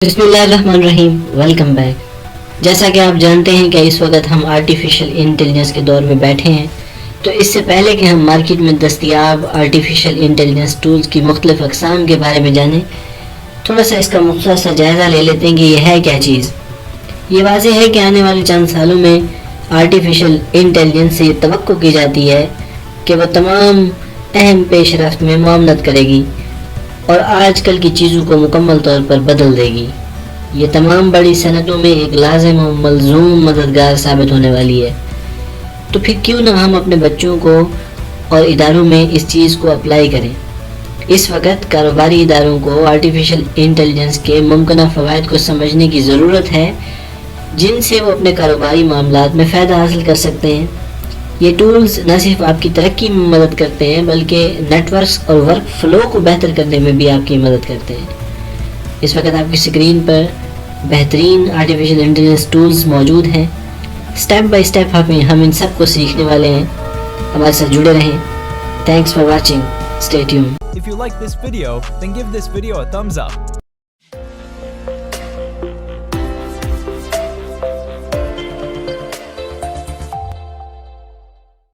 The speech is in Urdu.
بسم اللہ الرحمن الرحیم، ویلکم بیک۔ جیسا کہ آپ جانتے ہیں کہ اس وقت ہم آرٹیفیشل انٹیلیجنس کے دور میں بیٹھے ہیں، تو اس سے پہلے کہ ہم مارکیٹ میں دستیاب آرٹیفیشل انٹیلیجنس ٹولز کی مختلف اقسام کے بارے میں جانیں، تھوڑا سا اس کا مختصر سا جائزہ لے لیتے ہیں کہ یہ ہے کیا چیز۔ یہ واضح ہے کہ آنے والے چند سالوں میں آرٹیفیشل انٹیلیجنس سے یہ توقع کی جاتی ہے کہ وہ تمام اہم پیش رفت میں معاونت کرے گی اور آج کل کی چیزوں کو مکمل طور پر بدل دے گی۔ یہ تمام بڑی صنعتوں میں ایک لازم و ملزوم مددگار ثابت ہونے والی ہے۔ تو پھر کیوں نہ ہم اپنے بچوں کو اور اداروں میں اس چیز کو اپلائی کریں۔ اس وقت کاروباری اداروں کو آرٹیفیشل انٹیلیجنس کے ممکنہ فوائد کو سمجھنے کی ضرورت ہے، جن سے وہ اپنے کاروباری معاملات میں فائدہ حاصل کر سکتے ہیں۔ یہ ٹولز نہ صرف آپ کی ترقی میں مدد کرتے ہیں بلکہ نیٹ ورکس اور ورک فلو کو بہتر کرنے میں بھی آپ کی مدد کرتے ہیں۔ اس وقت آپ کی اسکرین پر بہترین آرٹیفیشل انٹیلیجنس ٹولز موجود ہیں۔ سٹیپ بائی سٹیپ ہم ان سب کو سیکھنے والے ہیں۔ ہمارے ساتھ جڑے رہیں۔ Thanks for watching. Stay tuned. If you like this video, then give this video a thumbs up.